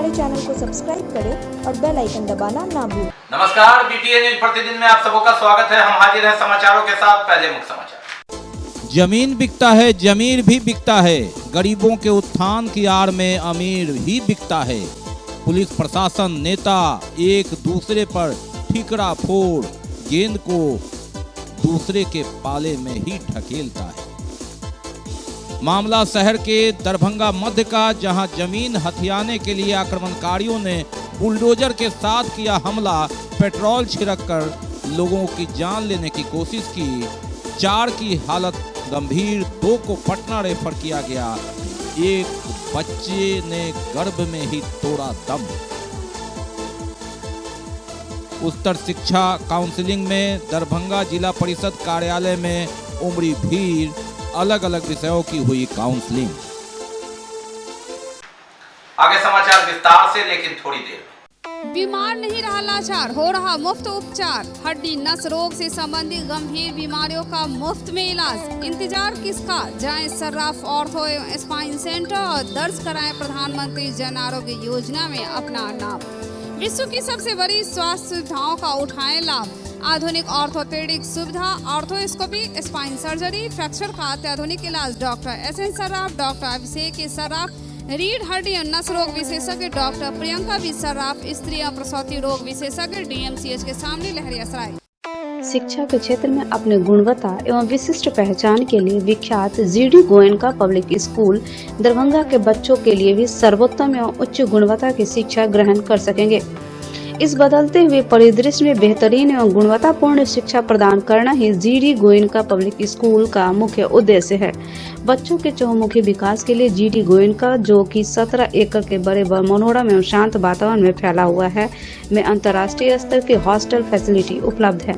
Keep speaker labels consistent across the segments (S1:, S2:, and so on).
S1: हमारे चैनल को सब्सक्राइब करें और बेल आइकन दबाना ना भूलें।
S2: नमस्कार, बीटीए न्यूज प्रतिदिन में आप सबका स्वागत है। हम हाजिर हैं समाचारों के साथ। पहले मुख्य समाचार।
S3: जमीन बिकता है, जमीर भी बिकता है। गरीबों के उत्थान की आड़ में अमीर ही बिकता है। पुलिस प्रशासन नेता एक दूसरे पर ठीकरा फोड़ गेंद को दूसरे के पाले में ही ढकेलता है। मामला शहर के दरभंगा मध्य का, जहां जमीन हथियाने के लिए आक्रमणकारियों ने बुलडोजर के साथ किया हमला। पेट्रोल छिड़ककर लोगों की जान लेने की कोशिश की। 4 की हालत गंभीर, 2 को पटना रेफर किया गया। एक बच्चे ने गर्भ में ही तोड़ा दम। उच्चतर शिक्षा काउंसिलिंग में दरभंगा जिला परिषद कार्यालय में उमड़ी भीड़। अलग अलग विषयों की हुई काउंसलिंग।
S2: आगे समाचार विस्तार से, लेकिन थोड़ी देर।
S4: बीमार नहीं रहा लाचार, हो रहा मुफ्त उपचार। हड्डी नस रोग से संबंधित गंभीर बीमारियों का मुफ्त में इलाज। इंतजार किसका, जाएं सर्राफ ऑर्थो एवं स्पाइन सेंटर और दर्ज कराएं प्रधानमंत्री जन आरोग्य योजना में अपना नाम। विश्व की सबसे बड़ी स्वास्थ्य सुविधाओं का उठाएं लाभ। आधुनिक ऑर्थोपेडिक सुविधा, ऑर्थोस्कोपी, स्पाइन सर्जरी, फ्रैक्चर का अत्याधुनिक इलाज। डॉक्टर SN सर्राफ, डॉक्टर अभिषेक सर्राफ, रीढ़ हड्डी और नस रोग विशेषज्ञ डॉक्टर प्रियंका बी सर्राफ, स्त्री और प्रसूति रोग विशेषज्ञ DMCH के सामने लहरियासराय।
S5: शिक्षा के क्षेत्र में अपने गुणवत्ता एवं विशिष्ट पहचान के लिए विख्यात GD Goenka public school Darbhanga के बच्चों के लिए भी सर्वोत्तम एवं उच्च गुणवत्ता की शिक्षा ग्रहण कर सकेंगे। इस बदलते हुए परिदृश्य में बेहतरीन एवं गुणवत्तापूर्ण शिक्षा प्रदान करना ही GD गोयनका पब्लिक स्कूल का मुख्य उद्देश्य है। बच्चों के चहुमुखी विकास के लिए GD गोयनका, जो कि 17 एकड़ के बड़े मनोरम एवं शांत वातावरण में फैला हुआ है, में अंतर्राष्ट्रीय स्तर की हॉस्टल फैसिलिटी उपलब्ध है।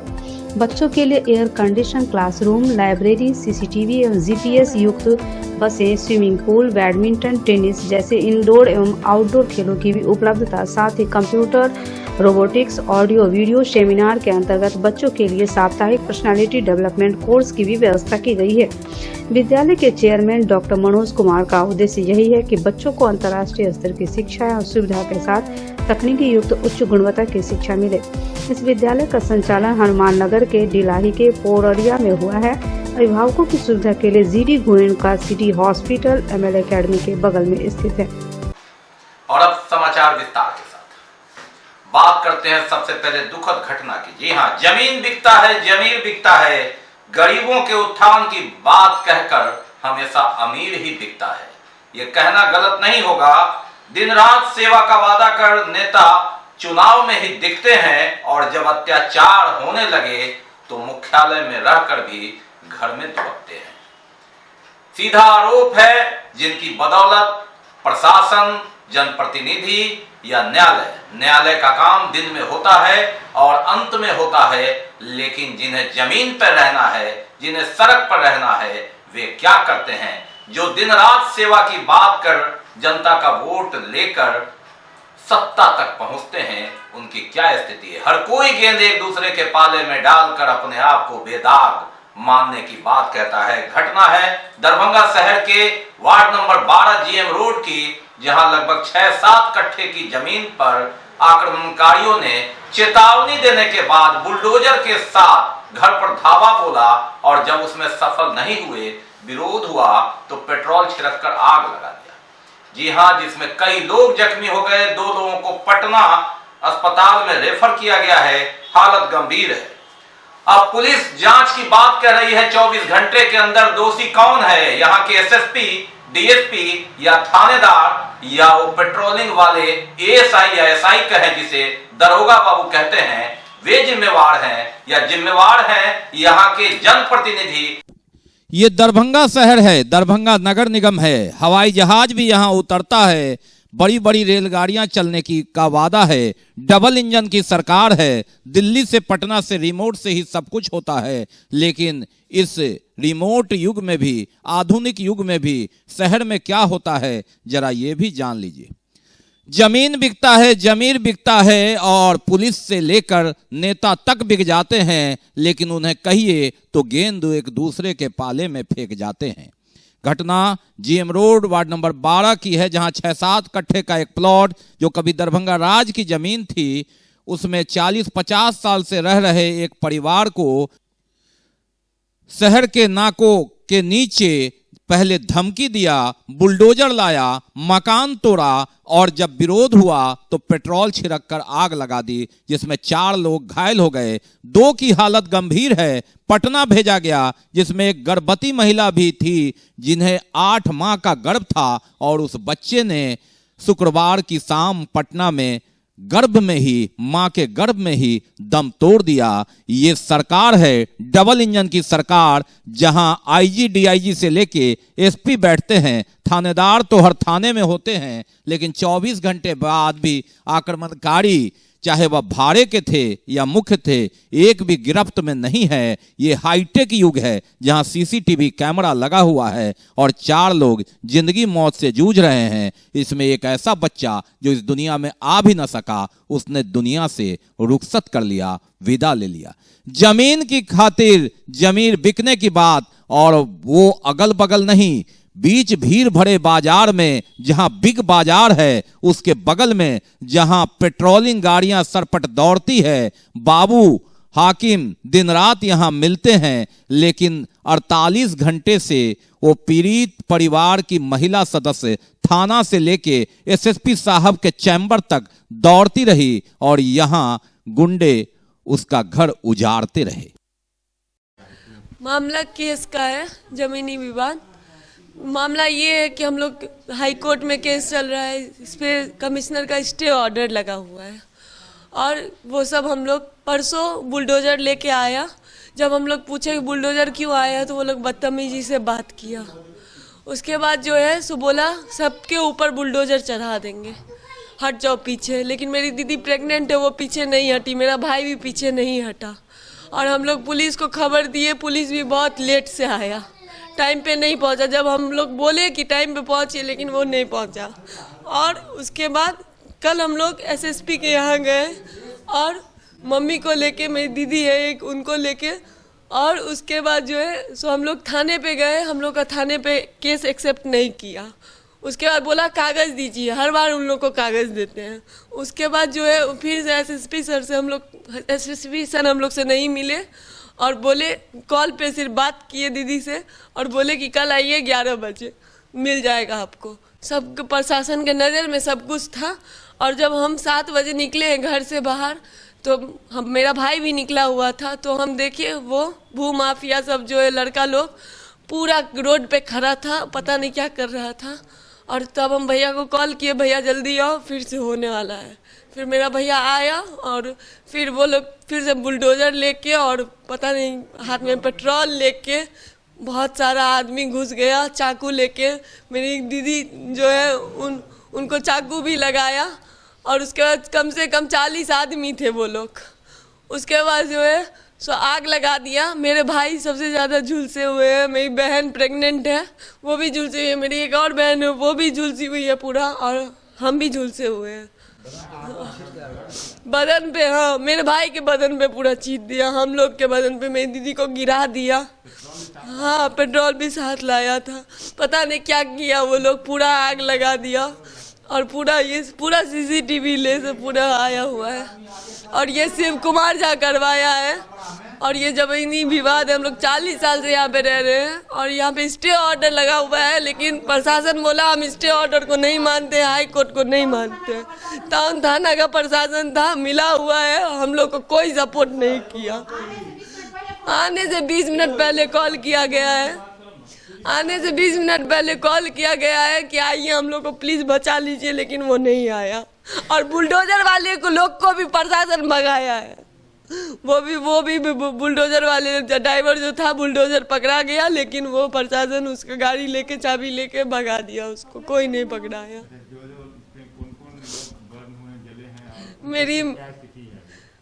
S5: बच्चों के लिए air condition classroom, library, CCTV एवं GPS युक्त बसें, स्विमिंग पूल, बैडमिंटन, टेनिस जैसे इंडोर एवं आउटडोर खेलों की भी उपलब्धता, साथ ही computer, robotics, audio video seminar के अंतर्गत बच्चों के लिए साप्ताहिक पर्सनालिटी डेवलपमेंट कोर्स की भी व्यवस्था की गई है। विद्यालय के चेयरमैन डॉक्टर मनोज कुमार का उद्देश्य यही है कि बच्चों को अंतर्राष्ट्रीय स्तर की शिक्षा और सुविधा के साथ तकनीकी युक्त उच्च गुणवत्ता की शिक्षा मिले। इस विद्यालय का संचालन हनुमान नगर के डिलाही के पोररिया में हुआ है। अभिभावकों की सुविधा के लिए GD Goenka city hospital ML academy के बगल में स्थित है।
S2: और अब समाचार विस्तार के साथ। बात करते हैं सबसे पहले दुखद घटना की। जी हाँ, जमीन बिकता है, जमीर बिकता है। गरीबों के उत्थान की बात कहकर हमेशा अमीर ही बिकता है। ये कहना गलत नहीं होगा। दिन रात सेवा का वादा कर नेता चुनाव में ही दिखते हैं, और जब अत्याचार होने लगे तो मुख्यालय में रहकर भी घर में दुबकते हैं। सीधा आरोप है जिनकी बदौलत प्रशासन, जनप्रतिनिधि या न्यायालय का काम दिन में होता है और अंत में होता है, लेकिन जिन्हें जमीन पर रहना है, जिन्हें सड़क पर रहना है, वे क्या करते हैं? जो दिन रात सेवा की बात कर जनता का वोट लेकर सत्ता तक पहुंचते हैं, उनकी क्या स्थिति है? हर कोई गेंद एक दूसरे के पाले में डालकर अपने आप को बेदाग मानने की बात कहता है। घटना है दरभंगा शहर के वार्ड नंबर 12 GM रोड की, जहां लगभग 6-7 कट्ठे की जमीन पर आक्रमणकारियों ने चेतावनी देने के बाद बुलडोजर के साथ घर पर धावा बोला, और जब उसमें सफल नहीं हुए, विरोध हुआ, तो पेट्रोल छिड़ककर आग लगा दिया। जी हाँ, जिसमें कई लोग जख्मी हो गए। 2 लोगों को पटना अस्पताल में रेफर किया गया है, हालत गंभीर है। अब पुलिस जांच की बात कर रही है। 24 घंटे के अंदर दोषी कौन है? यहाँ के SSP, DSP या थानेदार, या वो पेट्रोलिंग वाले ASI या SI कहें, जिसे दरोगा बाबू कहते हैं, वे जिम्मेवार हैं, या जिम्मेवार हैं यहाँ के जनप्रतिनिधि?
S3: ये दरभंगा शहर है, दरभंगा नगर निगम है। हवाई जहाज भी यहाँ उतरता है। बड़ी बड़ी रेलगाड़ियां चलने का वादा है। डबल इंजन की सरकार है। दिल्ली से पटना से रिमोट से ही सब कुछ होता है। लेकिन इस रिमोट युग में भी, आधुनिक युग में भी शहर में क्या होता है, जरा ये भी जान लीजिए। जमीन बिकता है, जमीर बिकता है, और पुलिस से लेकर नेता तक बिक जाते हैं। लेकिन उन्हें कहिए तो गेंद एक दूसरे के पाले में फेंक जाते हैं। घटना जीएम रोड वार्ड नंबर 12 की है, जहां 6-7 कट्ठे का एक प्लॉट जो कभी दरभंगा राज की जमीन थी, उसमें 40-50 साल से रह रहे एक परिवार को शहर के नाकों के नीचे पहले धमकी दिया, बुलडोजर लाया, मकान तोड़ा और जब विरोध हुआ तो पेट्रोल छिड़ककर आग लगा दी, जिसमें 4 लोग घायल हो गए। 2 की हालत गंभीर है, पटना भेजा गया, जिसमें एक गर्भवती महिला भी थी जिन्हें 8 माह का गर्भ था और उस बच्चे ने शुक्रवार की शाम पटना में गर्भ में ही, मां के गर्भ में ही दम तोड़ दिया। ये सरकार है डबल इंजन की सरकार, जहां आईजी डीआईजी से लेके एसपी बैठते हैं, थानेदार तो हर थाने में होते हैं, लेकिन 24 घंटे बाद भी आक्रमणकारी, चाहे वह भाड़े के थे या मुख्य थे, एक भी गिरफ्त में नहीं है। ये हाईटेक युग है जहां सीसीटीवी कैमरा लगा हुआ है और 4 लोग जिंदगी मौत से जूझ रहे हैं। इसमें एक ऐसा बच्चा जो इस दुनिया में आ भी ना सका, उसने दुनिया से रुखसत कर लिया, विदा ले लिया। जमीन की खातिर जमीन बिकने की बात, और वो अगल बगल नहीं, बीच भीड़ भरे बाजार में, जहां बिग बाजार है उसके बगल में जहां पेट्रोलिंग गाड़ियां सरपट दौड़ती है, बाबू हाकिम दिन रात यहां मिलते हैं, लेकिन 48 घंटे से वो पीड़ित परिवार की महिला सदस्य थाना से लेके एसएसपी साहब के चैम्बर तक दौड़ती रही और यहां गुंडे उसका घर उजाड़ते रहे।
S6: मामला केस का है, जमीनी विवाद। मामला ये है कि हम लोग हाई कोर्ट में केस चल रहा है, इस पर कमिश्नर का स्टे ऑर्डर लगा हुआ है और वो सब हम लोग परसों बुलडोज़र लेके आया। जब हम लोग पूछे कि बुलडोज़र क्यों आया तो वो लोग बदतमीजी से बात किया। उसके बाद जो है सो बोला सबके ऊपर बुलडोज़र चढ़ा देंगे, हट जाओ पीछे। लेकिन मेरी दीदी प्रेग्नेंट है, वो पीछे नहीं हटी, मेरा भाई भी पीछे नहीं हटा और हम लोग पुलिस को खबर दिए। पुलिस भी बहुत लेट से आया, टाइम पे नहीं पहुंचा। जब हम लोग बोले कि टाइम पे पहुंचिए, लेकिन वो नहीं पहुंचा। और उसके बाद कल हम लोग एसएसपी के यहाँ गए और मम्मी को लेके, मेरी दीदी है एक, उनको लेके, और उसके बाद जो है सो हम लोग थाने पे गए। हम लोग का थाने पे केस एक्सेप्ट नहीं किया। उसके बाद बोला कागज़ दीजिए, हर बार उन लोग को कागज़ देते हैं। उसके बाद जो है फिर से एसएसपी सर हम लोग से नहीं मिले और बोले, कॉल पे सिर्फ बात किए दीदी से और बोले कि कल आइए 11 बजे मिल जाएगा आपको। सब प्रशासन के नज़र में सब कुछ था। और जब हम 7 बजे निकले हैं घर से बाहर तो मेरा भाई भी निकला हुआ था, तो हम देखे वो भू माफिया सब जो है लड़का लोग पूरा रोड पे खड़ा था, पता नहीं क्या कर रहा था। और तब हम भैया को कॉल किए, भैया जल्दी आओ फिर से होने वाला है। फिर मेरा भैया आया और फिर वो लोग फिर से बुलडोज़र लेके और पता नहीं हाथ में पेट्रोल लेके बहुत सारा आदमी घुस गया, चाकू लेके। मेरी दीदी जो है उनको चाकू भी लगाया और उसके बाद कम से कम 40 आदमी थे वो लोग। उसके बाद जो है सो आग लगा दिया। मेरे भाई सबसे ज़्यादा झुलसे हुए हैं, मेरी बहन प्रेग्नेंट है वो भी झुलसी हुई है, मेरी एक और बहन है वो भी झुलसी हुई है पूरा, और हम भी झुलसे हुए हैं बदन पे। हाँ, मेरे भाई के बदन पे पूरा चीट दिया, हम लोग के बदन पे मेरी दीदी को गिरा दिया। हाँ, पेट्रोल भी साथ लाया था, पता नहीं क्या किया वो लोग, पूरा आग लगा दिया। और पूरा सीसीटीवी ले से पूरा आया हुआ है और ये शिव कुमार झा करवाया है। और ये जमीनी विवाद है, हम लोग 40 साल से यहाँ पे रह रहे हैं और यहाँ पे स्टे ऑर्डर लगा हुआ है, लेकिन प्रशासन बोला हम स्टे ऑर्डर को नहीं मानते, हाई कोर्ट को नहीं मानते। टाउन थाना का प्रशासन था, मिला हुआ है, हम लोग को कोई सपोर्ट नहीं किया। आने से 20 मिनट पहले कॉल किया गया है, आने से 20 मिनट पहले कॉल किया गया है कि आइए हम लोग को प्लीज़ बचा लीजिए, लेकिन वो नहीं आया। और बुलडोजर वाले को लोग को भी प्रशासन भगाया है, वो भी बुलडोजर वाले ड्राइवर जो था बुलडोजर पकड़ा गया, लेकिन वो प्रशासन उसका गाड़ी लेके चाबी लेके भगा दिया, उसको कोई नहीं पकड़ाया।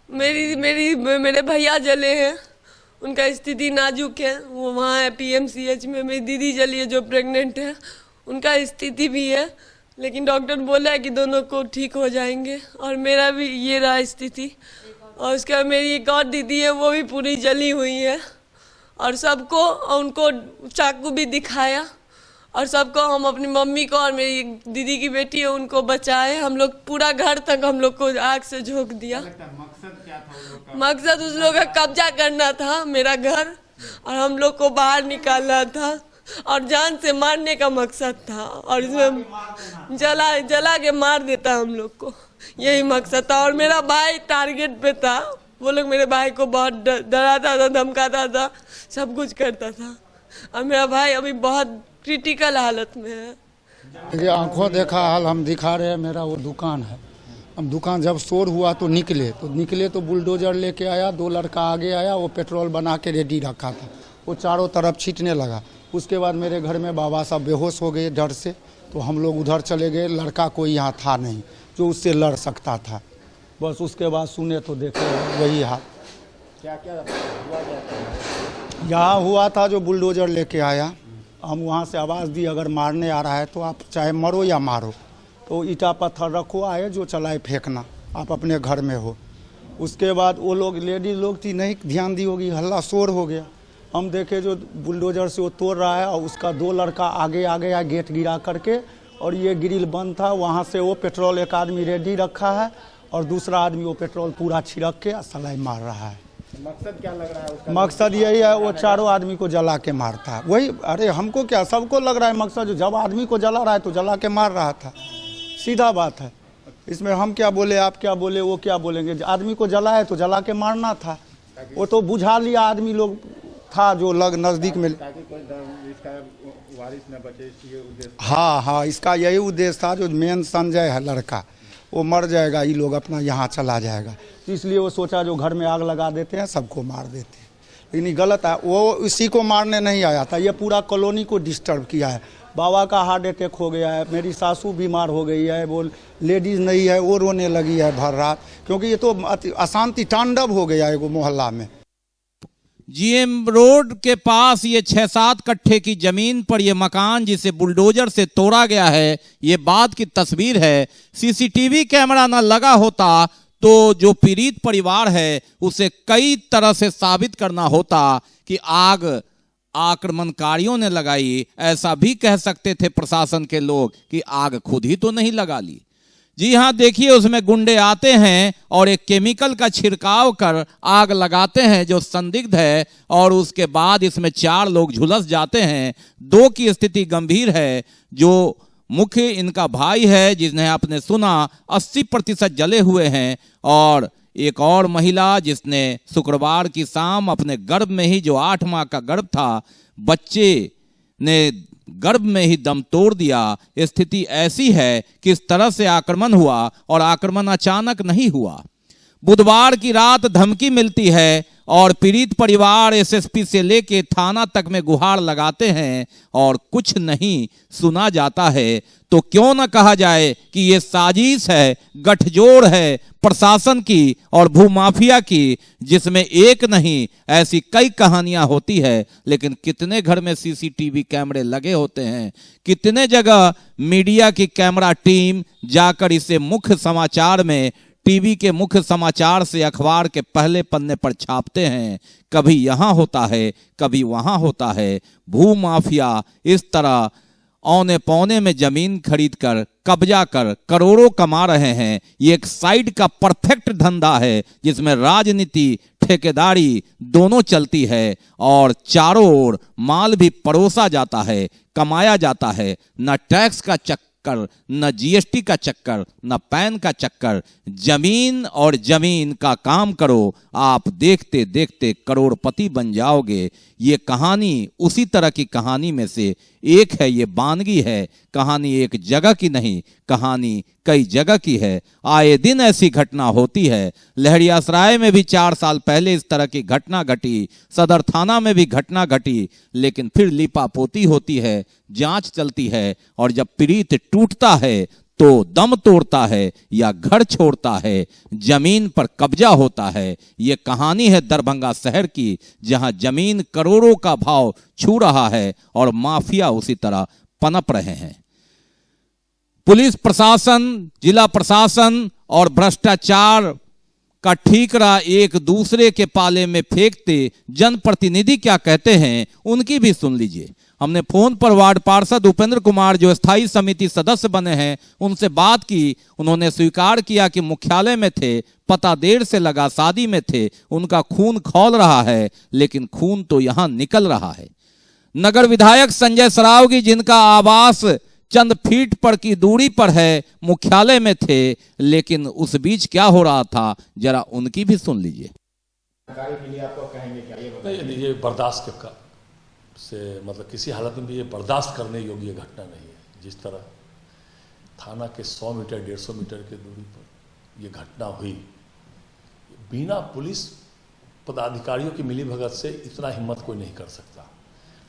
S6: मेरे भैया जले हैं, उनका स्थिति नाजुक है, वो वहाँ है पीएमसीएच में। मेरी दीदी जली है जो प्रेग्नेंट है, उनका स्थिति भी है, लेकिन डॉक्टर बोला है कि दोनों को ठीक हो जाएंगे। और मेरा भी ये रहा स्थिति। और उसके बाद मेरी एक और दीदी है, वो भी पूरी जली हुई है और सबको उनको चाकू भी दिखाया और सबको, हम अपनी मम्मी को और मेरी दीदी की बेटी है उनको बचाए। हम लोग पूरा घर तक हम लोग को आग से झोंक दिया।
S7: मकसद क्या था उन लोग का?
S6: मकसद उस लोग का कब्जा करना था मेरा घर, और हम लोग को बाहर निकालना था और जान से मारने का मकसद था, और इसमें जला के मार देता हम लोग को, यही मकसद था। और मेरा भाई टारगेट पे था, वो लोग मेरे भाई को बहुत डराता था, धमकाता था, सब कुछ करता था, और मेरा भाई अभी बहुत क्रिटिकल हालत में है।
S7: ये आंखों देखा हाल हम दिखा रहे हैं। मेरा वो दुकान है, हम दुकान जब शोर हुआ तो निकले तो बुलडोजर लेके आया, 2 लड़का आगे आया, वो पेट्रोल बना के रेडी रखा था, वो चारों तरफ छींटने लगा। उसके बाद मेरे घर में बाबा साहब बेहोश हो गए डर से, तो हम लोग उधर चले गए। लड़का कोई यहाँ था नहीं जो उससे लड़ सकता था। बस उसके बाद सुने तो देखे वही हाल।
S8: क्या क्या हुआ?
S7: यहाँ हुआ था जो बुलडोजर लेके आया, हम वहाँ से आवाज़ दी अगर मारने आ रहा है तो आप चाहे मरो या मारो, तो ईटा पत्थर रखो, आए जो चलाए फेंकना, आप अपने घर में हो। उसके बाद वो लोग लेडीज लोग थी, नहीं ध्यान दी होगी, हल्ला शोर हो गया। हम देखे जो बुलडोजर से वो तोड़ रहा है, और उसका 2 लड़का आगे आया गेट गिरा करके, और ये ग्रिल बंद था। वहाँ से वो पेट्रोल एक आदमी रेडी रखा है, और दूसरा आदमी वो पेट्रोल पूरा छिड़क के सलाई मार रहा है।
S8: मकसद क्या लग रहा है उसका?
S7: मकसद यही है, वो चारों आदमी को जला के मारता है। वही, अरे हमको क्या, सबको लग रहा है मकसद, जो जब आदमी को जला रहा है तो जला के मार रहा था, सीधा बात है। इसमें हम क्या बोले, आप क्या बोले, वो क्या बोलेंगे? आदमी को जला है तो जला के मारना था। वो तो बुझा लिया आदमी लोग था जो नज़दीक में,
S8: ताकि कोई इसका वारिस न बचे, ये उद्देश्य।
S7: हाँ, इसका यही उद्देश्य था। जो मेन संजय है लड़का, वो मर जाएगा, ये लोग अपना यहाँ चला जाएगा, तो इसलिए वो सोचा जो घर में आग लगा देते हैं, सबको मार देते हैं। लेकिन ये गलत है, वो इसी को मारने नहीं आया था, ये पूरा कॉलोनी को डिस्टर्ब किया है। बाबा का हार्ट अटैक हो गया है, मेरी सासू बीमार हो गई है, वो लेडीज़ नहीं है, वो रोने लगी है भर रात, क्योंकि ये तो अशांति तांडव हो गया है वो मोहल्ला में।
S3: जीएम रोड के पास ये 6-7 कट्ठे की जमीन पर ये मकान जिसे बुलडोजर से तोड़ा गया है, ये बाद की तस्वीर है। सीसीटीवी कैमरा ना लगा होता तो जो पीड़ित परिवार है उसे कई तरह से साबित करना होता कि आग आक्रमणकारियों ने लगाई। ऐसा भी कह सकते थे प्रशासन के लोग कि आग खुद ही तो नहीं लगा ली। जी हाँ, देखिए उसमें गुंडे आते हैं और एक केमिकल का छिड़काव कर आग लगाते हैं जो संदिग्ध है, और उसके बाद इसमें 4 लोग झुलस जाते हैं। 2 की स्थिति गंभीर है। जो मुख्य इनका भाई है जिसने आपने सुना 80% जले हुए हैं, और एक और महिला जिसने शुक्रवार की शाम अपने गर्भ में ही, जो 8 माह का गर्भ था, बच्चे ने गर्भ में ही दम तोड़ दिया। स्थिति ऐसी है कि इस तरह से आक्रमण हुआ, और आक्रमण अचानक नहीं हुआ। बुधवार की रात धमकी मिलती है और पीड़ित परिवार एसएसपी से लेके थाना तक में गुहार लगाते हैं और कुछ नहीं सुना जाता है। तो क्यों न कहा जाए कि ये साजिश है, गठजोड़ है प्रशासन की और भूमाफिया की, जिसमें एक नहीं ऐसी कई कहानियां होती है। लेकिन कितने घर में सीसीटीवी कैमरे लगे होते हैं, कितने जगह मीडिया की कैमरा टीम जाकर इसे मुख्य समाचार में, टीवी के मुख्य समाचार से अखबार के पहले पन्ने पर छापते हैं। कभी यहाँ होता है, कभी वहाँ होता है। भूमाफिया इस तरह औने पौने में जमीन खरीदकर कब्जा कर करोड़ों कमा रहे हैं। ये एक साइड का परफेक्ट धंधा है जिसमें राजनीति, ठेकेदारी दोनों चलती है, और चारों ओर माल भी परोसा जाता है, कमाया जाता है। न टैक्स का चक्कर, न जीएसटी का चक्कर, न पैन का चक्कर। जमीन और जमीन का काम करो, आप देखते देखते करोड़पति बन जाओगे। ये कहानी उसी तरह की कहानी में से एक है। ये बानगी है। कहानी एक जगह की नहीं, कहानी कई जगह की है। आए दिन ऐसी घटना होती है। लहरियासराय में भी 4 साल पहले इस तरह की घटना घटी, सदर थाना में भी घटना घटी, लेकिन फिर लिपापोती होती है, जांच चलती है, और जब पीड़ित टूटता है तो दम तोड़ता है या घर छोड़ता है, जमीन पर कब्जा होता है। ये कहानी है दरभंगा शहर की, जहां जमीन करोड़ों का भाव छू रहा है और माफिया उसी तरह पनप रहे हैं। पुलिस प्रशासन, जिला प्रशासन और भ्रष्टाचार का ठीकरा एक दूसरे के पाले में फेंकते जनप्रतिनिधि क्या कहते हैं, उनकी भी सुन लीजिए। हमने फोन पर वार्ड पार्षद उपेंद्र कुमार जो स्थायी समिति सदस्य बने हैं उनसे बात की। उन्होंने स्वीकार किया कि मुख्यालय में थे, पता देर से लगा, शादी में थे, उनका खून खौल रहा है, लेकिन खून तो यहां निकल रहा है। नगर विधायक संजय सरावगी जिनका आवास चंद फीट पर की दूरी पर है, मुख्यालय में थे, लेकिन उस बीच क्या हो रहा था जरा उनकी भी सुन लीजिए।
S9: नहीं, ये बर्दाश्त का से मतलब किसी हालत में भी ये बर्दाश्त करने योग्य घटना नहीं है। जिस तरह थाना के 100 मीटर 150 मीटर की दूरी पर ये घटना हुई, बिना पुलिस पदाधिकारियों की मिलीभगत से इतना हिम्मत कोई नहीं कर सकता।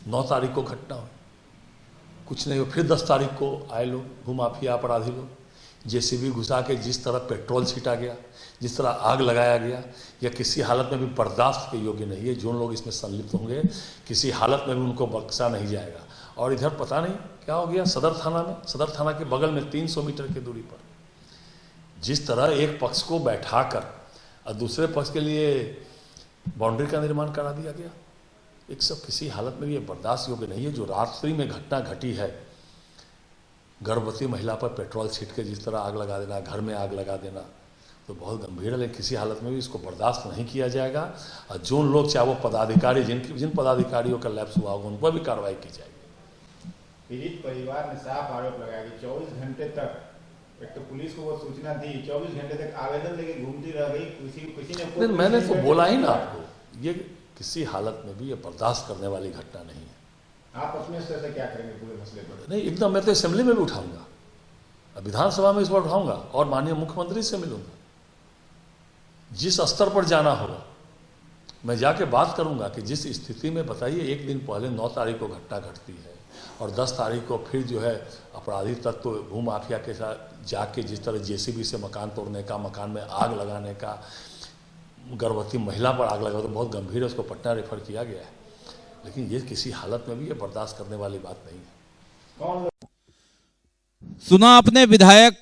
S9: 9 तारीख को घटना हुई, कुछ नहीं हो, फिर 10 तारीख को आए लोग, भूमाफिया अपराधी लोग, जेसीबी घुसा के जिस तरह पेट्रोल छीटा गया, जिस तरह आग लगाया गया, यह किसी हालत में भी बर्दाश्त के योग्य नहीं है। जो लोग इसमें संलिप्त होंगे किसी हालत में भी उनको बख्शा नहीं जाएगा। और इधर पता नहीं क्या हो गया सदर थाना में, सदर थाना के बगल में 300 मीटर की दूरी पर जिस तरह एक पक्ष को बैठाकर और दूसरे पक्ष के लिए बाउंड्री का निर्माण करा दिया गया, एक सब किसी हालत में भी ये बर्दाश्त योग्य नहीं है। जो रात्रि में घटना घटी है, गर्भवती महिला पर पेट्रोल छीट के जिस तरह आग लगा देना, घर में आग लगा देना, तो बहुत गंभीर है। लेकिन किसी हालत में भी इसको बर्दाश्त नहीं किया जाएगा। और जो लोग चाहे वो पदाधिकारी जिन पदाधिकारियों का लैप्स हुआ होगा उन पर भी कार्रवाई की जाएगी।
S8: पीड़ित परिवार ने साफ आरोप लगाया कि 24 घंटे तक, एक तो पुलिस को वो सूचना दी, 24 घंटे तक आवेदन लेके घूमती रह गई, किसी ने
S9: मैंने तो बोला ही ना आपको, ये किसी हालत में भी ये बर्दाश्त करने वाली घटना नहीं है।
S8: आप अपने स्तर से क्या करेंगे पूरे मसले पर?
S9: नहीं, एकदम मैं तो असेंबली में भी उठाऊंगा, विधानसभा में इस बार उठाऊंगा और माननीय मुख्यमंत्री से मिलूंगा। जिस स्तर पर जाना होगा मैं जाके बात करूंगा कि जिस स्थिति में बताइए, एक दिन पहले 9 तारीख को घटना घटती है और 10 तारीख को फिर जो है अपराधी तत्व भूमाफिया के साथ जाके जिस तरह जेसीबी से मकान तोड़ने का, मकान में आग लगाने का, गर्भवती महिला पर आग लगा, तो बहुत गंभीर है, उसको पटना रेफर किया गया है। लेकिन ये किसी हालत में भी ये बर्दाश्त करने वाली बात नहीं है।
S3: सुना अपने विधायक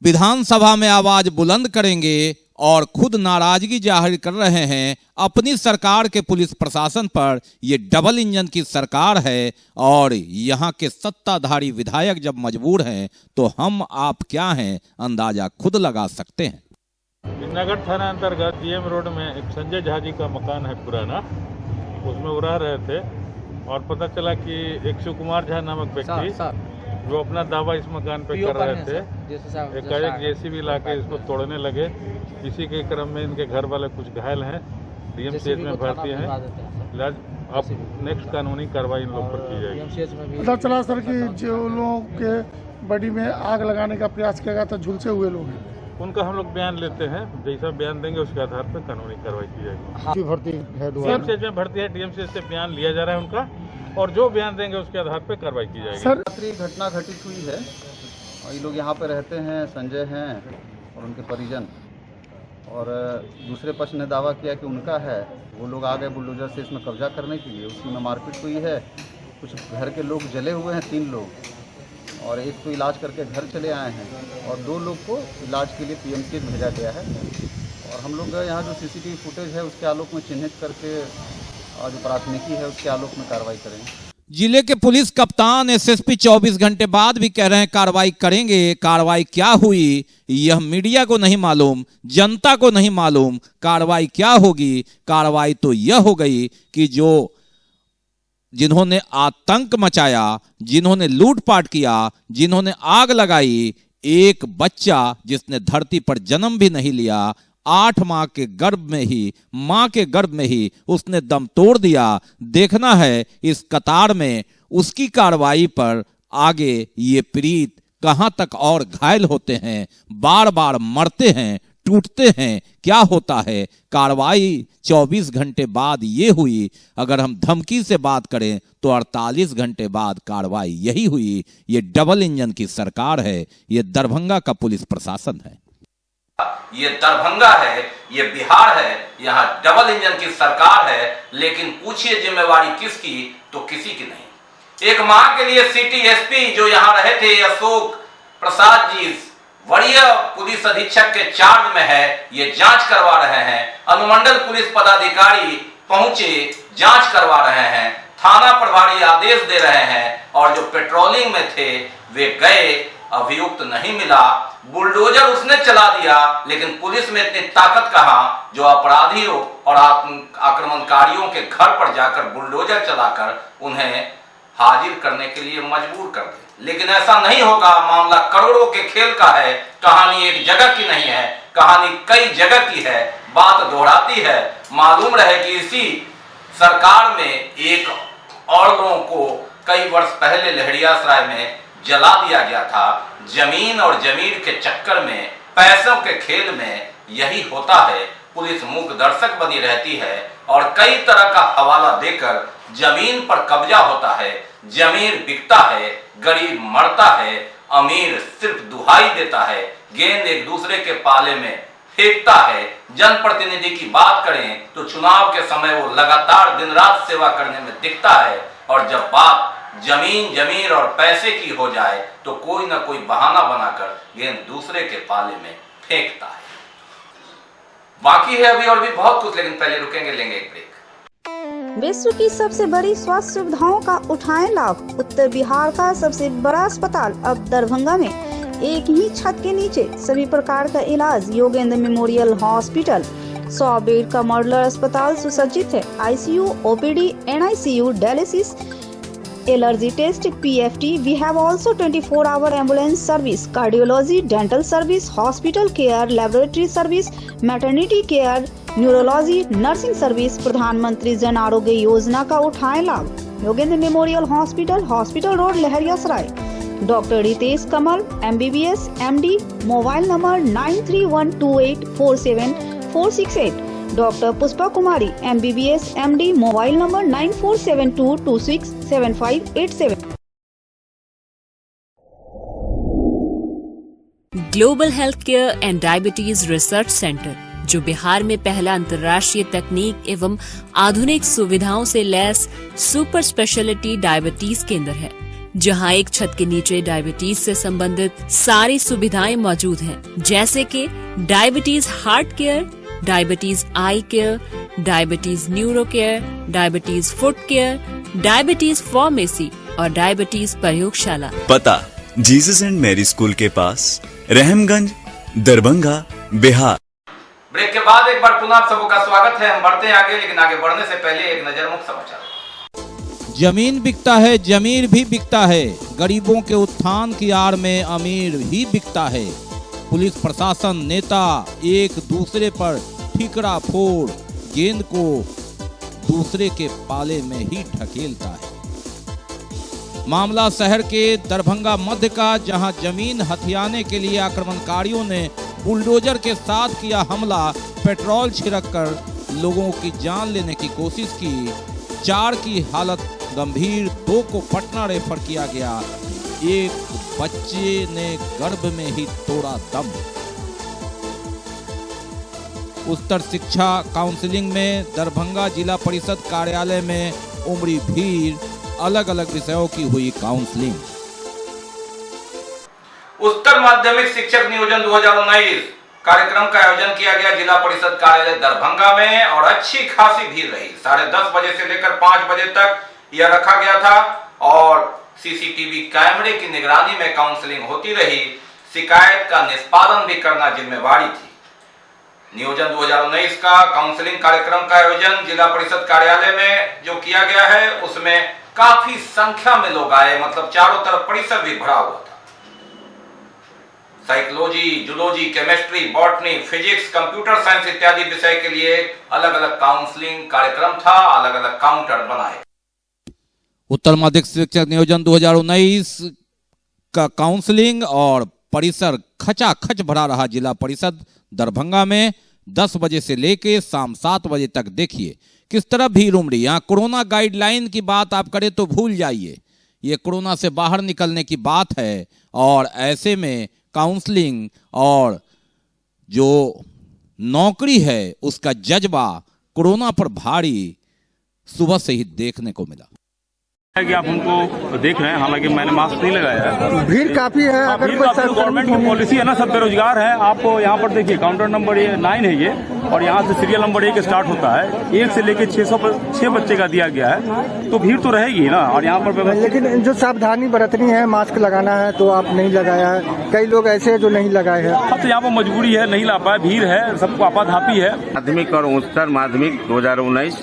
S3: विधानसभा में आवाज बुलंद करेंगे और खुद नाराजगी जाहिर कर रहे हैं अपनी सरकार के पुलिस प्रशासन पर। ये डबल इंजन की सरकार है और यहाँ के सत्ताधारी विधायक जब मजबूर हैं तो हम आप क्या हैं अंदाजा खुद लगा सकते हैं।
S10: नगर थाना अंतर्गत जीएम रोड में एक संजय झा जी का मकान है पुराना, उसमें वो रह रहे थे और पता चला कि एक शिव कुमार झा नामक व्यक्ति जो अपना दावा इस मकान पे कर रहे थे, एक जेसीबी लाके इसको तोड़ने लगे। इसी के क्रम में इनके घर वाले कुछ घायल हैं, डीएमसीएच में भर्ती हैं। अब नेक्स्ट कानूनी कार्रवाई इन लोग पर की जाएगी।
S11: पता चला सर कि जो लोगों के बॉडी में आग लगाने का प्रयास किया गया था झुलसे हुए लोग हैं,
S10: उनका हम लोग बयान लेते हैं, जैसा बयान देंगे उसके आधार पर कानूनी कार्रवाई की जाएगी।
S11: भर्ती है
S10: डीएमसीएच में भर्ती है, डीएमसीएच से बयान लिया जा रहा है उनका और जो बयान देंगे उसके आधार पर कार्रवाई की जाएगी।
S11: सर
S12: रात्रि घटना घटित हुई है और ये लोग यहाँ पे रहते हैं, संजय हैं और उनके परिजन, और दूसरे पक्ष ने दावा किया कि उनका है। वो लोग आ गए बुलडोजर से इसमें कब्जा करने के लिए, उसी में मारपीट हुई है। कुछ घर के लोग जले हुए हैं, 3 लोग, और एक तो इलाज करके घर चले आए हैं और 2 लोग को इलाज के लिए पीएमसीएच भेजा गया है। और हम लोग यहाँ जो सीसीटीवी फुटेज है उसके आलोक में चिन्हित करके और जो प्राथमिकी है उसके आलोक में कार्रवाई करेंगे।
S3: जिले के पुलिस कप्तान एसएसपी 24 घंटे बाद भी कह रहे हैं कार्रवाई करेंगे। कार्रवाई क्या हुई यह मीडिया को नहीं मालूम, जनता को नहीं मालूम। कार्रवाई क्या होगी? कार्रवाई तो यह हो गई कि जो जिन्होंने आतंक मचाया, जिन्होंने लूटपाट किया, जिन्होंने आग लगाई, एक बच्चा जिसने धरती पर जन्म भी नहीं लिया, 8 माह के गर्भ में ही, मां के गर्भ में ही उसने दम तोड़ दिया। देखना है इस कतार में उसकी कार्रवाई पर आगे ये पीड़ित कहां तक और घायल होते हैं, बार बार मरते हैं, टूटते हैं, क्या होता है। कार्रवाई 24 घंटे बाद ये हुई। अगर हम धमकी से बात करें तो 48 घंटे बाद कार्रवाई यही हुई। ये डबल इंजन की सरकार है, ये दरभंगा का पुलिस प्रशासन है,
S2: ये दरभंगा है, ये बिहार है, यहाँ डबल इंजन की सरकार है। लेकिन पूछिए जिम्मेवारी किसकी, तो किसी की नहीं। एक माह के लिए सिटी एसपी जो यहाँ रहे थे अशोक प्रसाद जी वरीय पुलिस अधीक्षक के चार्ज में है, ये जांच करवा रहे हैं। अनुमंडल पुलिस पदाधिकारी पहुंचे, जांच करवा रहे हैं। थाना प्रभारी आदेश दे रहे हैं और जो पेट्रोलिंग में थे वे गए, अभियुक्त नहीं मिला, बुलडोजर उसने चला दिया, लेकिन पुलिस में इतनी ताकत कहां जो अपराधियों और आक्रमणकारियों के घर पर जाकर बुलडोजर चलाकर उन्हें हाजिर करने के लिए मजबूर कर दे। लेकिन ऐसा नहीं होगा, मामला करोड़ों के खेल का है, कहानी एक जगह की नहीं है, कहानी कई जगह की है, बात दोहराती है। मालूम रहे कि इसी सरकार में एक और लोगों को कई वर्ष पहले लहरियासराय में जला दिया गया था। जमीन और जमीन के चक्कर में, पैसों के खेल में यही होता है। पुलिस मूक दर्शक बनी रहती है और कई तरह का हवाला देकर जमीन पर कब्जा होता है। जमीन बिकता है, गरीब मरता है, अमीर सिर्फ दुहाई देता है, गेंद एक दूसरे के पाले में फेंकता है। जनप्रतिनिधि की बात करें तो चुनाव के समय वो लगातार दिन रात सेवा करने में दिखता है, और जब बात जमीन और पैसे की हो जाए तो कोई ना कोई बहाना बनाकर गेंद दूसरे के पाले में फेंकता है। बाकी है अभी और भी बहुत कुछ, लेकिन पहले रुकेंगे, लेंगे एक ब्रेक।
S1: विश्व की सबसे बड़ी स्वास्थ्य सुविधाओं का उठाएं लाभ। उत्तर बिहार का सबसे बड़ा अस्पताल अब दरभंगा में एक ही छत के नीचे सभी प्रकार का इलाज। योगेंद्र मेमोरियल हॉस्पिटल 100 बेड का मॉडुलर अस्पताल सुसज्जित है। ICU, OPD, NICU, dialysis, allergy test, PFT. We have also 24-hour ambulance service, cardiology, dental service, hospital care, laboratory service, maternity care, neurology, nursing service. Pradhan Mantri Jan Arogya Yojana का उठाएं लाभ। Yogendra memorial hospital, hospital road, Laheriasarai. Doctor Ritesh Kamal, MBBS, MD। Mobile number 9312847468। Doctor Pushpa Kumari, MBBS, MD। Mobile number 9472267587।
S13: Global health care and diabetes research centre, जो बिहार में पहला अंतर्राष्ट्रीय तकनीक एवं आधुनिक सुविधाओं से लैस सुपर स्पेशलिटी डायबिटीज केंद्र है, जहां एक छत के नीचे डायबिटीज से संबंधित सारी सुविधाएं मौजूद हैं, जैसे कि diabetes heart care, diabetes eye care, diabetes neuro care, diabetes foot care, diabetes pharmacy और डायबिटीज प्रयोगशाला।
S14: पता जीसस एंड मैरी स्कूल के पास, रहमगंज, दरभंगा, बिहार।
S2: ब्रेक के बाद एक बार पुनः आप सबका स्वागत है। हम बढ़ते हैं आगे, लेकिन आगे बढ़ने से पहले एक नजर मुख्य समाचार।
S3: जमीन बिकता है, जमीर भी बिकता है। गरीबों के उत्थान की आड़ में अमीर ही बिकता है। पुलिस प्रशासन, नेता एक दूसरे पर ठीकरा फोड़ गेंद को दूसरे के पाले में ही ढकेलता है। मामला शहर के दरभंगा मध्य का, जहां जमीन हथियाने के लिए आक्रमणकारियों ने बुलडोजर के साथ किया हमला। पेट्रोल छिड़ककर लोगों की जान लेने की कोशिश की। 4 की हालत गंभीर, 2 को पटना रेफर किया गया। एक बच्चे ने गर्भ में ही तोड़ा दम। उच्चतर शिक्षा काउंसलिंग में दरभंगा जिला परिषद कार्यालय में उमड़ी भीड़। अलग अलग विषयों की हुई काउंसलिंग।
S2: उत्तर माध्यमिक शिक्षक नियोजन 2019 कार्यक्रम का आयोजन किया गया जिला परिषद कार्यालय दरभंगा में, और अच्छी खासी भीड़ रही। 10:30 बजे से लेकर 5 बजे तक यह रखा गया था, और CCTV कैमरे की निगरानी में काउंसलिंग होती रही। शिकायत का निष्पादन भी करना जिम्मेवारी थी। नियोजन 2019 का काउंसलिंग कार्यक्रम का आयोजन जिला परिषद कार्यालय में जो किया गया है, उसमें काफी संख्या में लोग आए, मतलब चारों तरफ परिसर भी भरा हुआ था। Psychology, zoology, chemistry, botany, physics, computer science इत्यादि विषय के लिए अलग अलग काउंसलिंग कार्यक्रम था, अलग अलग काउंटर बनाए।
S3: उत्तर माध्यमिक शिक्षक नियोजन 2019 का काउंसलिंग और परिसर खचाखच भरा रहा जिला परिषद दरभंगा में। 10 बजे से लेके शाम 7 बजे तक देखिए किस तरह भीड़ उमड़ी। यहाँ कोरोना गाइडलाइन की बात आप करें तो भूल जाइए, ये कोरोना से बाहर निकलने की बात है, और ऐसे में काउंसलिंग और जो नौकरी है उसका जज्बा कोरोना पर भारी सुबह से ही देखने को मिला।
S15: कि आप हमको देख रहे हैं, हालांकि मैंने मास्क नहीं लगाया है।
S11: भीड़ काफी है। अगर
S15: भीड़ काफी, गवर्नमेंट की पॉलिसी है ना, सब बेरोजगार है। आप यहाँ पर देखिए, काउंटर नंबर 9 है ये, और यहाँ से सीरियल नंबर 1 स्टार्ट होता है। 1 से लेके 6 बच्चे का दिया गया है, तो भीड़ तो रहेगी ना। और यहाँ पर
S11: लेकिन जो सावधानी बरतनी है, मास्क लगाना है, तो आप नहीं लगाया है। कई लोग ऐसे हैं जो नहीं लगाए हैं।
S15: अब तो यहाँ पर मजबूरी है, नहीं ला पाए, भीड़ है, सबको आपाधापी है।
S16: माध्यमिक और उच्चतर माध्यमिक 2019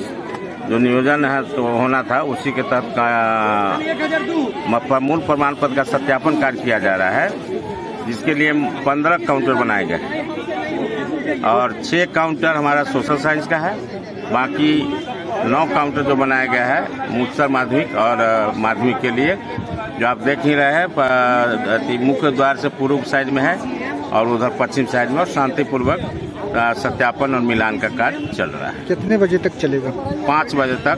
S16: जो नियोजन है तो होना था, उसी के तहत का मूल प्रमाण पत्र का सत्यापन कार्य किया जा रहा है, जिसके लिए 15 काउंटर बनाए गए और 6 काउंटर हमारा सोशल साइंस का है। बाकी 9 काउंटर जो बनाया गया है उच्चतर माध्यमिक और माध्यमिक के लिए, जो आप देख ही रहे हैं, मुख्य द्वार से पूर्व साइड में है और उधर पश्चिम साइड में, और शांतिपूर्वक सत्यापन और मिलान का कार्य चल रहा है।
S11: कितने बजे तक चलेगा?
S16: 5 बजे तक।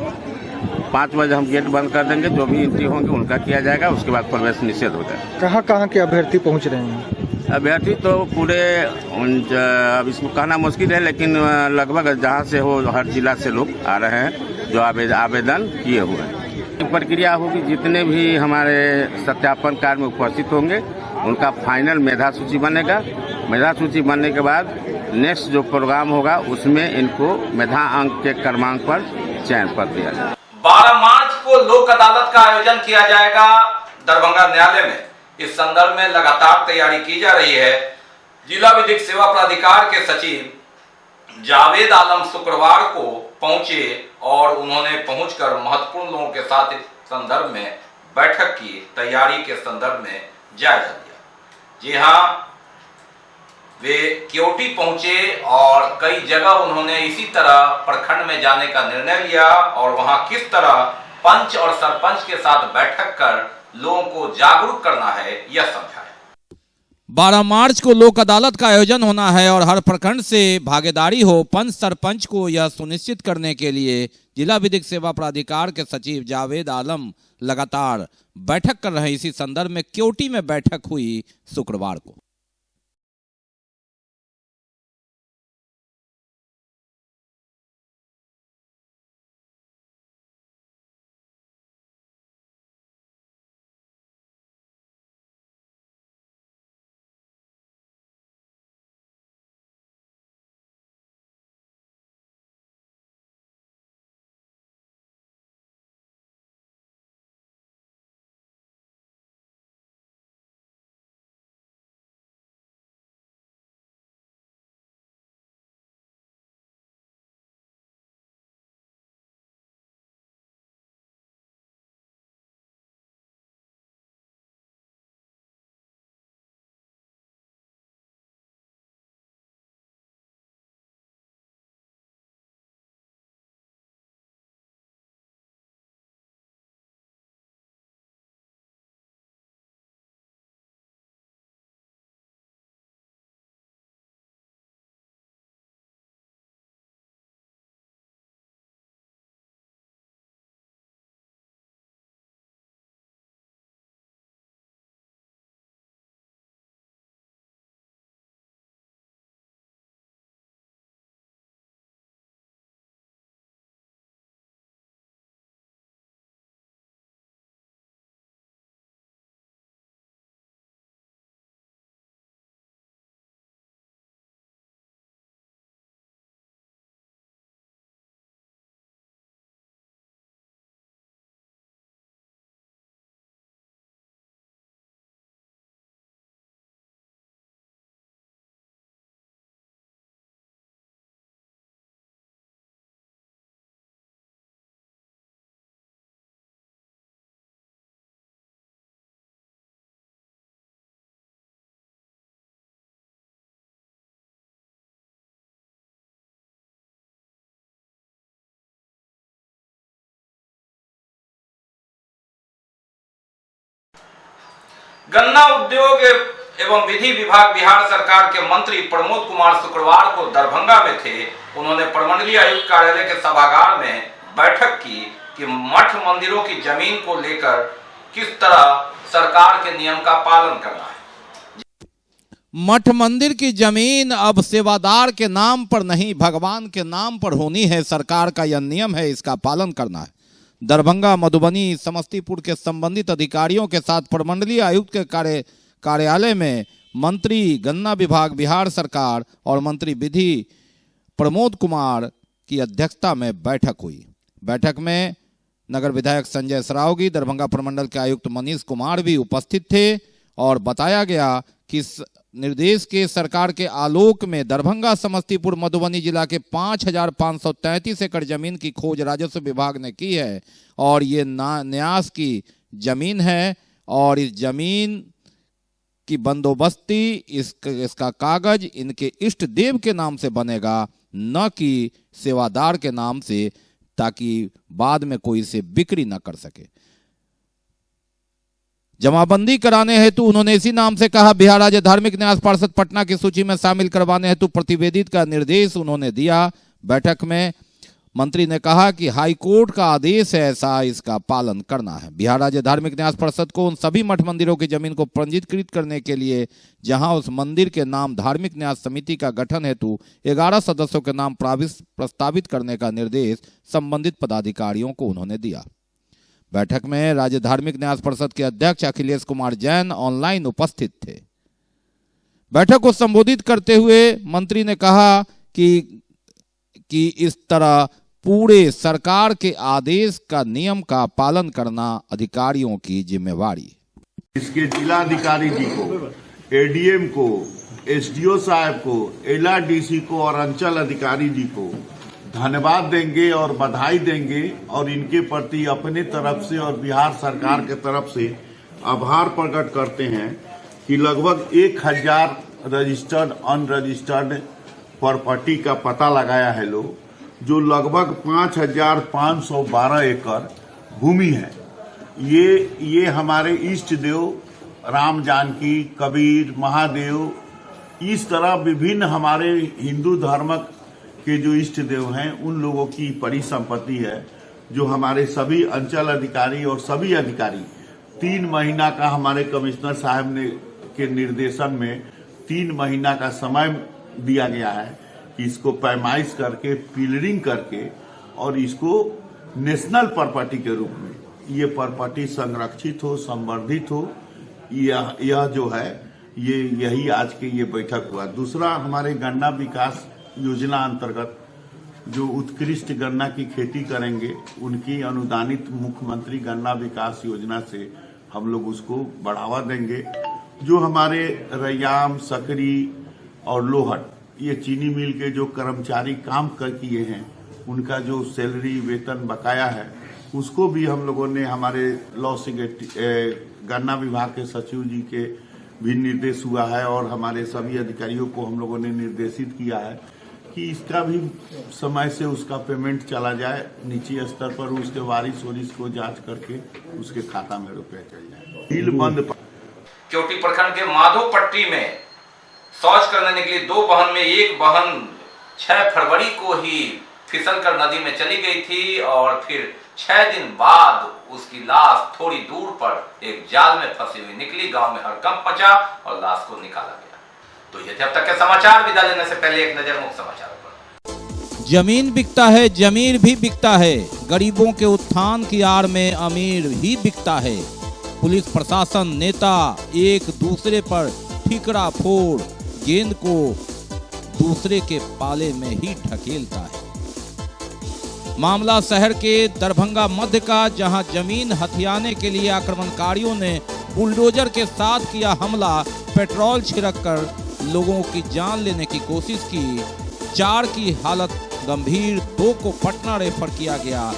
S16: 5 बजे हम गेट बंद कर देंगे, जो भी एंट्री होंगे उनका किया जाएगा, उसके बाद प्रवेश निषेध हो जाएगा।
S11: कहाँ कहाँ के अभ्यर्थी पहुँच रहे हैं?
S16: अभ्यर्थी तो पूरे, अब इसको कहना मुश्किल है, लेकिन लगभग जहाँ से हो हर जिला से लोग आ रहे हैं जो आवेदन किए हुए हैं। प्रक्रिया होगी, जितने भी हमारे सत्यापन कार्य में उपस्थित होंगे उनका फाइनल मेधा सूची बनेगा। मेधा सूची बनने के बाद नेक्स्ट जो प्रोग्राम होगा उसमें इनको मेधा अंक के क्रमांक पर चयन पत्र दिया जाएगा।
S2: 12 मार्च को लोक अदालत का आयोजन किया जाएगा दरभंगा न्यायालय में। इस संदर्भ में लगातार तैयारी की जा रही है। जिला विधिक सेवा प्राधिकार के सचिव जावेद आलम शुक्रवार को पहुंचे और उन्होंने पहुंचकर महत्वपूर्ण लोगों के साथ इस संदर्भ में बैठक की, तैयारी के संदर्भ में जायजा लिया। जी हाँ, वे केवटी पहुंचे और कई जगह उन्होंने इसी तरह प्रखंड में जाने का निर्णय लिया और वहां किस तरह पंच और सरपंच के साथ बैठक कर लोगों को जागरूक करना है, यह समझाया।
S3: 12 मार्च को लोक अदालत का आयोजन होना है और हर प्रखंड से भागीदारी हो। पंच सरपंच को यह सुनिश्चित करने के लिए जिला विधिक सेवा प्राधिकार के सचिव जावेद आलम लगातार बैठक कर रहे हैं। इसी संदर्भ में केवटी में बैठक हुई शुक्रवार को।
S2: गन्ना उद्योग एवं विधि विभाग बिहार सरकार के मंत्री प्रमोद कुमार शुक्रवार को दरभंगा में थे। उन्होंने प्रमंडलीय आयुक्त कार्यालय के सभागार में बैठक की कि मठ मंदिरों की जमीन को लेकर किस तरह सरकार के नियम का पालन करना है।
S3: मठ मंदिर की जमीन अब सेवादार के नाम पर नहीं, भगवान के नाम पर होनी है। सरकार का यह नियम है, इसका पालन करना है। दरभंगा, मधुबनी, समस्तीपुर के संबंधित अधिकारियों के साथ प्रमंडलीय आयुक्त के कार्यालय में मंत्री गन्ना विभाग बिहार सरकार और मंत्री विधि प्रमोद कुमार की अध्यक्षता में बैठक हुई। बैठक में नगर विधायक संजय सरावगी, दरभंगा प्रमंडल के आयुक्त मनीष कुमार भी उपस्थित थे और बताया गया कि निर्देश के सरकार के आलोक में दरभंगा, समस्तीपुर, मधुबनी जिला के 5,533 एकड़ जमीन की खोज राजस्व विभाग ने की है और ये न्यास की जमीन है और इस जमीन की बंदोबस्ती इसका कागज इनके इष्ट देव के नाम से बनेगा, न कि सेवादार के नाम से, ताकि बाद में कोई इसे बिक्री न कर सके। जमाबंदी कराने हेतु उन्होंने इसी नाम से कहा। बिहार राज्य धार्मिक न्यास पार्षद पटना की सूची में शामिल करवाने हेतु प्रतिवेदित का निर्देश उन्होंने दिया। बैठक में मंत्री ने कहा कि हाई कोर्ट का आदेश है, ऐसा इसका पालन करना है। बिहार राज्य धार्मिक न्यास पार्षद को उन सभी मठ मंदिरों की जमीन को पंजीकृत करने के लिए जहां उस मंदिर के नाम धार्मिक न्यास समिति का गठन हेतु 11 सदस्यों के नाम प्रस्तावित करने का निर्देश संबंधित पदाधिकारियों को उन्होंने दिया। बैठक में राज्य धार्मिक न्यास परिषद के अध्यक्ष अखिलेश कुमार जैन ऑनलाइन उपस्थित थे। बैठक को संबोधित करते हुए मंत्री ने कहा कि इस तरह पूरे सरकार के आदेश का नियम का पालन करना अधिकारियों की जिम्मेवारी है।
S17: इसके जिलाधिकारी जी को, एडीएम को, एसडीओ साहब को, एलआरडीसी को और अंचल अधिकारी जी को धन्यवाद देंगे और बधाई देंगे और इनके प्रति अपने तरफ से और बिहार सरकार के तरफ से आभार प्रकट करते हैं कि लगभग 1000 रजिस्टर्ड अनरजिस्टर्ड प्रॉपर्टी का पता लगाया है लोग, जो लगभग 5512 एकड़ भूमि है। ये हमारे इष्ट देव राम जानकी, कबीर, महादेव, इस तरह विभिन्न हमारे हिंदू धर्म के जो इष्ट देव हैं उन लोगों की परिसंपत्ति है, जो हमारे सभी अंचल अधिकारी और सभी अधिकारी 3 महीना का हमारे कमिश्नर साहब ने के निर्देशन में 3 महीना का समय दिया गया है कि इसको पैमाइश करके पिलरिंग करके और इसको नेशनल प्रॉपर्टी के रूप में ये प्रॉपर्टी संरक्षित हो, संवर्धित हो। यह जो है यही आज के ये बैठक हुआ। दूसरा, हमारे गन्ना विकास योजना अंतर्गत जो उत्कृष्ट गन्ना की खेती करेंगे उनकी अनुदानित मुख्यमंत्री गन्ना विकास योजना से हम लोग उसको बढ़ावा देंगे। जो हमारे रैयाम, सकरी और लोहट, ये चीनी मिल के जो कर्मचारी काम कर किए हैं उनका जो सैलरी वेतन बकाया है उसको भी हम लोगों ने हमारे लॉ गन्ना विभाग के सचिव जी के भी निर्देश हुआ है और हमारे सभी अधिकारियों को हम लोगों ने निर्देशित किया है कि इसका भी समय से उसका पेमेंट चला जाए नीचे स्तर पर, उसके वारिस को जांच करके उसके खाता में रुपए चल जाए। बिल बंद
S2: क्योटी प्रखंड के माधोपट्टी में शौच करने निकली 2 बहन में एक बहन 6 फरवरी को ही फिसलकर नदी में चली गई थी और फिर 6 दिन बाद उसकी लाश थोड़ी दूर पर एक जाल में फंसी हुई निकली। गांव में हड़कंप मचा और लाश को निकाला गया। तो ये थे अब तक के समाचार। विदा लेने से पहले एक नजर मुख्य समाचारों पर।
S3: जमीन बिकता है, जमीर भी बिकता है। गरीबों के उत्थान की आड़ में अमीर ही बिकता है। पुलिस प्रशासन, नेता एक दूसरे पर ठिकरा फोड़ गेंद को दूसरे के पाले में ही ढकेलता है। मामला शहर के दरभंगा मध्य का, जहां जमीन हथियाने के लिए आक्रमणकारियों ने बुलडोजर के साथ किया हमला। पेट्रोल छिड़ककर लोगों की जान लेने की कोशिश की। 4 की हालत गंभीर, 2 को पटना रेफर किया गया।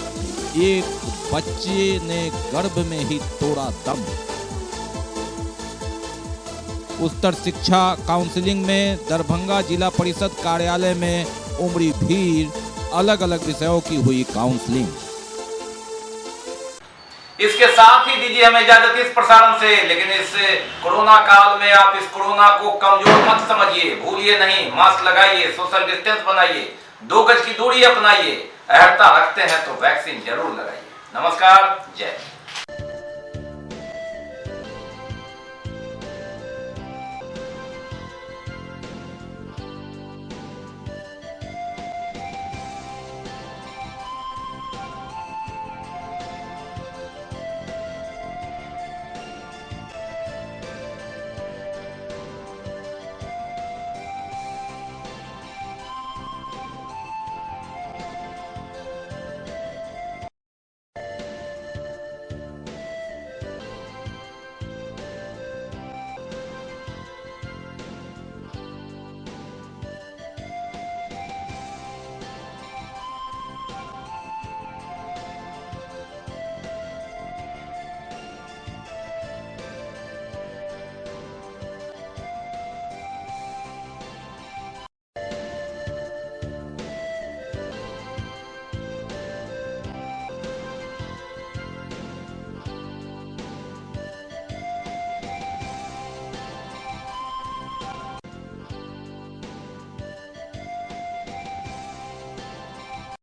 S3: एक बच्चे ने गर्भ में ही तोड़ा दम। उच्चतर शिक्षा काउंसलिंग में दरभंगा जिला परिषद कार्यालय में उमड़ी भीड़। अलग अलग विषयों की हुई काउंसलिंग।
S2: इसके साथ ही दीजिए हमें इजाजत इस प्रसारण से। लेकिन इस कोरोना काल में आप इस कोरोना को कमजोर मत समझिए। भूलिए नहीं, मास्क लगाइए, सोशल डिस्टेंस बनाइए, 2 गज की दूरी अपनाइए। अहर्ता रखते हैं तो वैक्सीन जरूर लगाइए। नमस्कार, जय हिंद।